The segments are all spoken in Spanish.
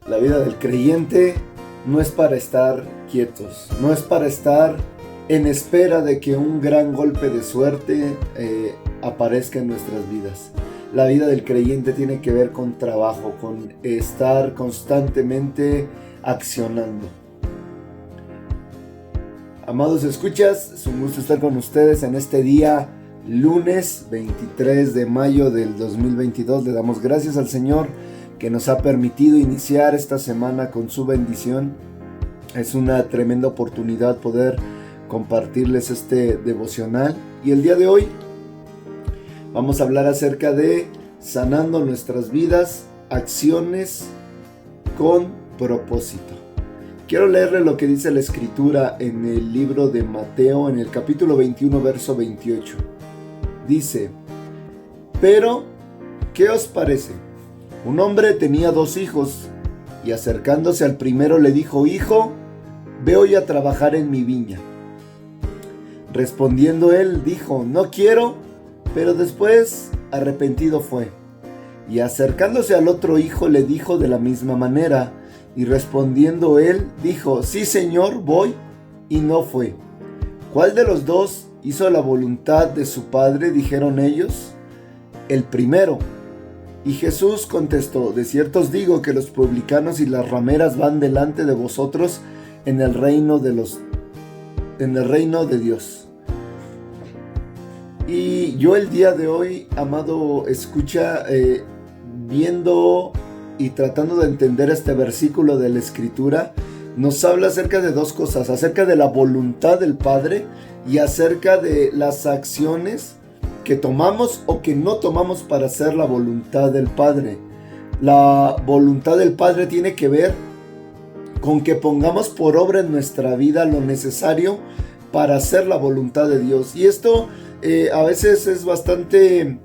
La vida del creyente no es para estar quietos, no es para estar en espera de que un gran golpe de suerte aparezca en nuestras vidas. La vida del creyente tiene que ver con trabajo, con estar constantemente accionando. Amados escuchas, es un gusto estar con ustedes en este día, lunes 23 de mayo del 2022. Le damos gracias al Señor que nos ha permitido iniciar esta semana con su bendición. Es una tremenda oportunidad poder compartirles este devocional. Y el día de hoy vamos a hablar acerca de sanando nuestras vidas, acciones con propósito. Quiero leerle lo que dice la Escritura en el libro de Mateo, en el capítulo 21, verso 28. Dice: pero, ¿qué os parece? Un hombre tenía 2 hijos, y acercándose al primero le dijo: hijo, ve hoy a trabajar en mi viña. Respondiendo él, dijo: no quiero, pero después arrepentido fue. Y acercándose al otro hijo le dijo de la misma manera, y respondiendo él, dijo: sí, Señor, voy, y no fue. ¿Cuál de los 2 hizo la voluntad de su padre? Dijeron ellos: el primero. Y Jesús contestó: de cierto os digo que los publicanos y las rameras van delante de vosotros en el reino de Dios. Y yo el día de hoy, amado escucha, viendo y tratando de entender este versículo de la Escritura, nos habla acerca de 2 cosas: acerca de la voluntad del Padre y acerca de las acciones que tomamos o que no tomamos para hacer la voluntad del Padre. La voluntad del Padre tiene que ver con que pongamos por obra en nuestra vida lo necesario para hacer la voluntad de Dios. Y esto a veces es bastante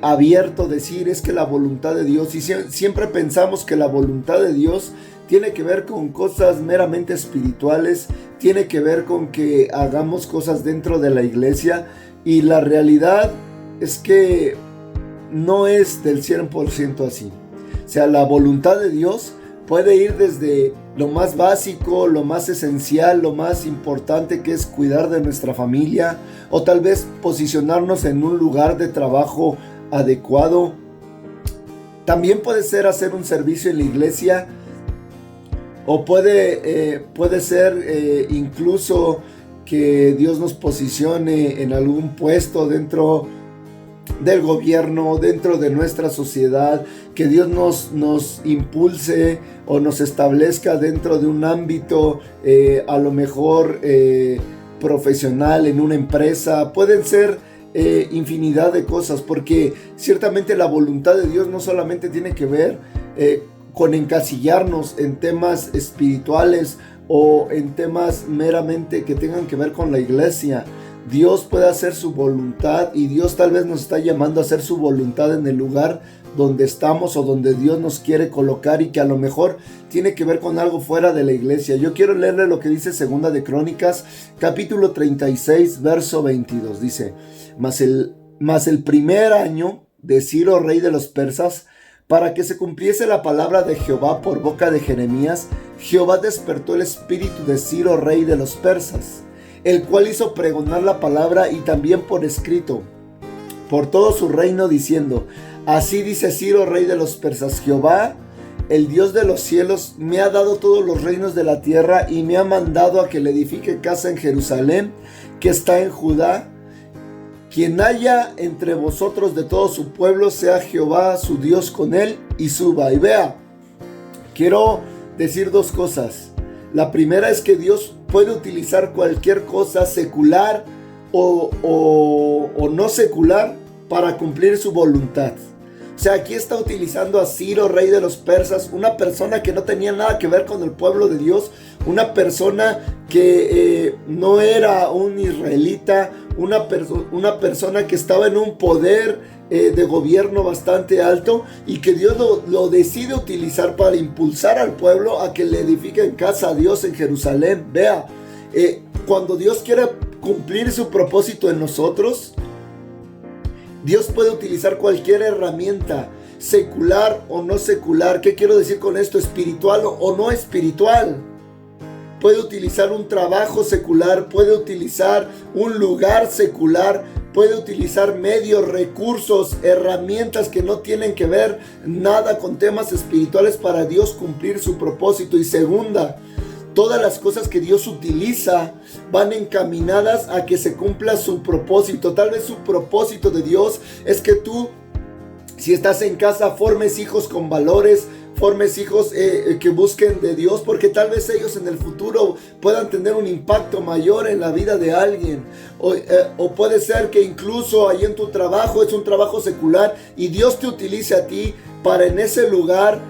abierto decir, es que la voluntad de Dios, y siempre pensamos que la voluntad de Dios tiene que ver con cosas meramente espirituales, tiene que ver con que hagamos cosas dentro de la iglesia. Y la realidad es que no es del 100% así. O sea, la voluntad de Dios puede ir desde lo más básico, lo más esencial, lo más importante, que es cuidar de nuestra familia, o tal vez posicionarnos en un lugar de trabajo adecuado. También puede ser hacer un servicio en la iglesia, o puede ser incluso que Dios nos posicione en algún puesto dentro del gobierno, dentro de nuestra sociedad, que Dios nos impulse o nos establezca dentro de un ámbito a lo mejor profesional, en una empresa. Pueden ser infinidad de cosas, porque ciertamente la voluntad de Dios no solamente tiene que ver con encasillarnos en temas espirituales o en temas meramente que tengan que ver con la iglesia. Dios puede hacer su voluntad, y Dios tal vez nos está llamando a hacer su voluntad en el lugar donde estamos o donde Dios nos quiere colocar, y que a lo mejor tiene que ver con algo fuera de la iglesia. Yo quiero leerle lo que dice Segunda de Crónicas, capítulo 36, verso 22. Dice: mas el primer año de Ciro, rey de los persas, para que se cumpliese la palabra de Jehová por boca de Jeremías, Jehová despertó el espíritu de Ciro, rey de los persas, el cual hizo pregonar la palabra, y también por escrito por todo su reino, diciendo: así dice Ciro, rey de los persas: Jehová, el Dios de los cielos, me ha dado todos los reinos de la tierra, y me ha mandado a que le edifique casa en Jerusalén, que está en Judá. Quien haya entre vosotros de todo su pueblo, sea Jehová su Dios con él, y suba. Y vea, quiero decir 2 cosas. La primera es que Dios puede utilizar cualquier cosa secular o no secular para cumplir su voluntad. O sea, aquí está utilizando a Ciro, rey de los persas, una persona que no tenía nada que ver con el pueblo de Dios, una persona que no era un israelita, una persona que estaba en un poder de gobierno bastante alto, y que Dios lo decide utilizar para impulsar al pueblo a que le edifiquen casa a Dios en Jerusalén. Vea, cuando Dios quiere cumplir su propósito en nosotros, Dios puede utilizar cualquier herramienta, secular o no secular. ¿Qué quiero decir con esto? Espiritual o no espiritual. Puede utilizar un trabajo secular, puede utilizar un lugar secular, puede utilizar medios, recursos, herramientas que no tienen que ver nada con temas espirituales para Dios cumplir su propósito. Y segunda, todas las cosas que Dios utiliza van encaminadas a que se cumpla su propósito. Tal vez su propósito de Dios es que tú, si estás en casa, formes hijos con valores, formes hijos que busquen de Dios, porque tal vez ellos en el futuro puedan tener un impacto mayor en la vida de alguien. O puede ser que incluso ahí en tu trabajo, es un trabajo secular, y Dios te utilice a ti para en ese lugar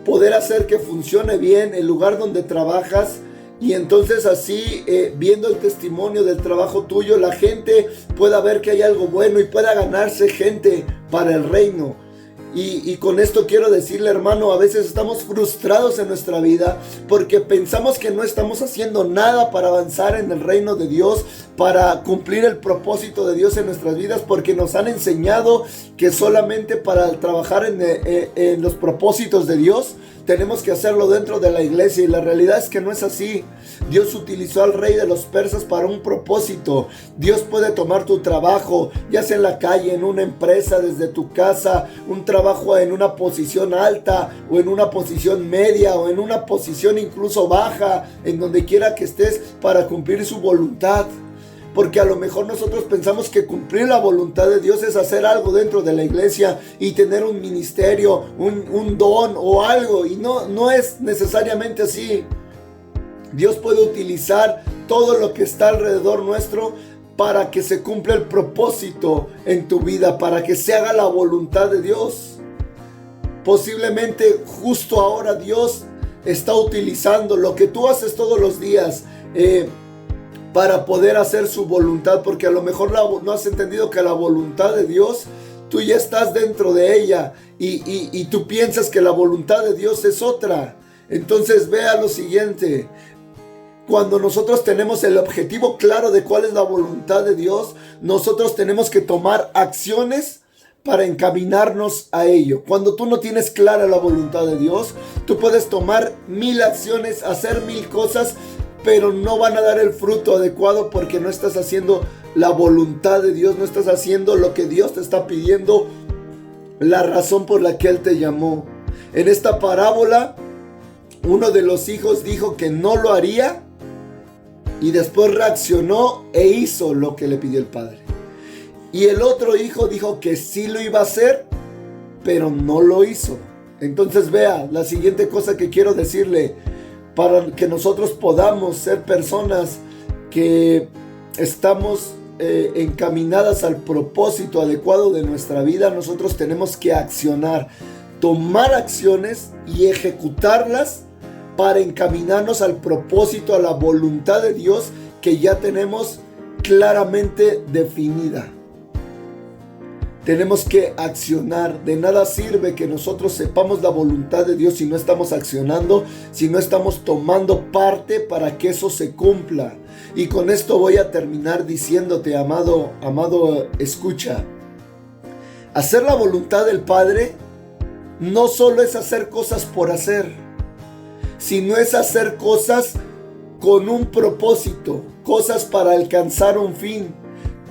poder hacer que funcione bien el lugar donde trabajas. Y entonces así, viendo el testimonio del trabajo tuyo, la gente pueda ver que hay algo bueno y pueda ganarse gente para el reino. Y con esto quiero decirle, hermano, a veces estamos frustrados en nuestra vida porque pensamos que no estamos haciendo nada para avanzar en el reino de Dios, para cumplir el propósito de Dios en nuestras vidas, porque nos han enseñado que solamente para trabajar en los propósitos de Dios tenemos que hacerlo dentro de la iglesia, y la realidad es que no es así. Dios utilizó al rey de los persas para un propósito. Dios puede tomar tu trabajo, ya sea en la calle, en una empresa, desde tu casa, un trabajo en una posición alta o en una posición media o en una posición incluso baja, en donde quiera que estés, para cumplir su voluntad. Porque a lo mejor nosotros pensamos que cumplir la voluntad de Dios es hacer algo dentro de la iglesia y tener un ministerio, un don o algo. Y no es necesariamente así. Dios puede utilizar todo lo que está alrededor nuestro para que se cumpla el propósito en tu vida, para que se haga la voluntad de Dios. Posiblemente justo ahora Dios está utilizando lo que tú haces todos los días para poder hacer su voluntad, porque a lo mejor no has entendido que la voluntad de Dios, tú ya estás dentro de ella y tú piensas que la voluntad de Dios es otra. Entonces vea lo siguiente: cuando nosotros tenemos el objetivo claro de cuál es la voluntad de Dios, nosotros tenemos que tomar acciones para encaminarnos a ello. Cuando tú no tienes clara la voluntad de Dios, tú puedes tomar 1000 acciones, hacer 1000 cosas, pero no van a dar el fruto adecuado porque no estás haciendo la voluntad de Dios, no estás haciendo lo que Dios te está pidiendo, la razón por la que Él te llamó. En esta parábola, uno de los hijos dijo que no lo haría y después reaccionó e hizo lo que le pidió el padre. Y el otro hijo dijo que sí lo iba a hacer, pero no lo hizo. Entonces vea, la siguiente cosa que quiero decirle, para que nosotros podamos ser personas que estamos encaminadas al propósito adecuado de nuestra vida, nosotros tenemos que accionar, tomar acciones y ejecutarlas para encaminarnos al propósito, a la voluntad de Dios que ya tenemos claramente definida. Tenemos que accionar. De nada sirve que nosotros sepamos la voluntad de Dios si no estamos accionando, si no estamos tomando parte para que eso se cumpla. Y con esto voy a terminar diciéndote, amado, escucha. Hacer la voluntad del Padre no solo es hacer cosas por hacer, sino es hacer cosas con un propósito, cosas para alcanzar un fin,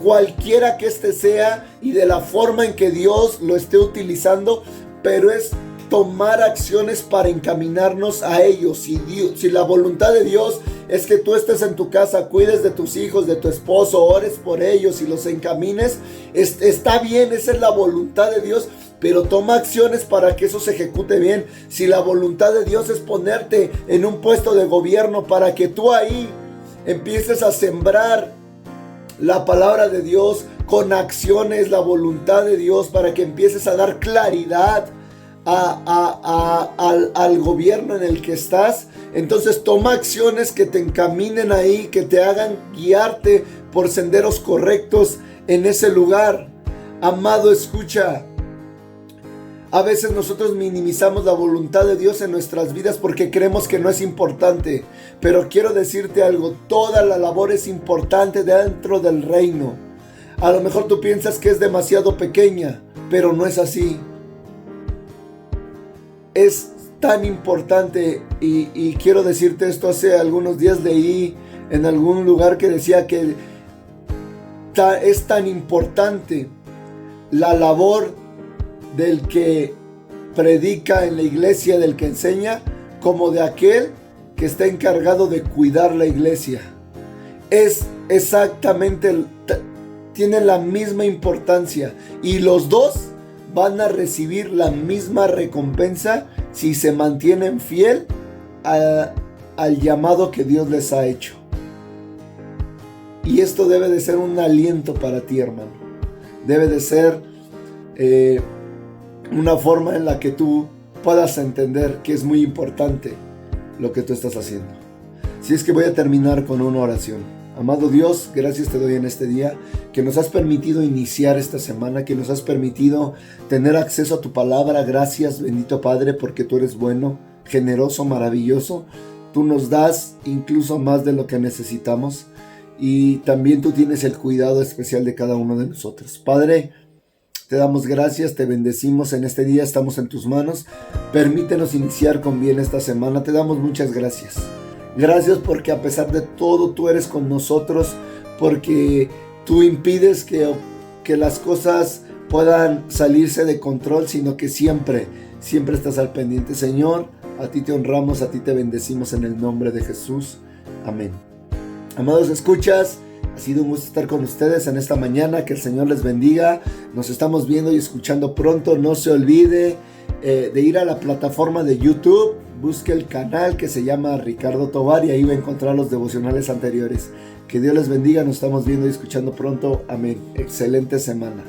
cualquiera que este sea y de la forma en que Dios lo esté utilizando, pero es tomar acciones para encaminarnos a ellos. Si la voluntad de Dios es que tú estés en tu casa, cuides de tus hijos, de tu esposo, ores por ellos y los encamines, está bien, esa es la voluntad de Dios, pero toma acciones para que eso se ejecute bien. Si la voluntad de Dios es ponerte en un puesto de gobierno para que tú ahí empieces a sembrar la palabra de Dios, con acciones la voluntad de Dios, para que empieces a dar claridad al gobierno en el que estás. Entonces toma acciones que te encaminen ahí, que te hagan guiarte por senderos correctos en ese lugar. Amado, escucha. A veces nosotros minimizamos la voluntad de Dios en nuestras vidas porque creemos que no es importante. Pero quiero decirte algo, toda la labor es importante dentro del reino. A lo mejor tú piensas que es demasiado pequeña, pero no es así. Es tan importante y quiero decirte esto. Hace algunos días leí en algún lugar que decía que es tan importante la labor del que predica en la iglesia, del que enseña, como de aquel que está encargado de cuidar la iglesia. Es exactamente, tiene la misma importancia y los dos van a recibir la misma recompensa si se mantienen fiel al llamado que Dios les ha hecho. Y esto debe de ser un aliento para ti, hermano. Debe de ser una forma en la que tú puedas entender que es muy importante lo que tú estás haciendo. Si es que voy a terminar con una oración. Amado Dios, gracias te doy en este día, que nos has permitido iniciar esta semana, que nos has permitido tener acceso a tu palabra. Gracias, bendito Padre, porque tú eres bueno, generoso, maravilloso. Tú nos das incluso más de lo que necesitamos y también tú tienes el cuidado especial de cada uno de nosotros. Padre, te damos gracias, te bendecimos en este día, estamos en tus manos. Permítenos iniciar con bien esta semana. Te damos muchas gracias. Gracias porque a pesar de todo tú eres con nosotros, porque tú impides que las cosas puedan salirse de control, sino que siempre estás al pendiente. Señor, a ti te honramos, a ti te bendecimos en el nombre de Jesús. Amén. Amados, escuchas. Ha sido un gusto estar con ustedes en esta mañana. Que el Señor les bendiga. Nos estamos viendo y escuchando pronto. No se olvide de ir a la plataforma de YouTube. Busque el canal que se llama Ricardo Tovar y ahí va a encontrar los devocionales anteriores. Que Dios les bendiga. Nos estamos viendo y escuchando pronto. Amén. Excelente semana.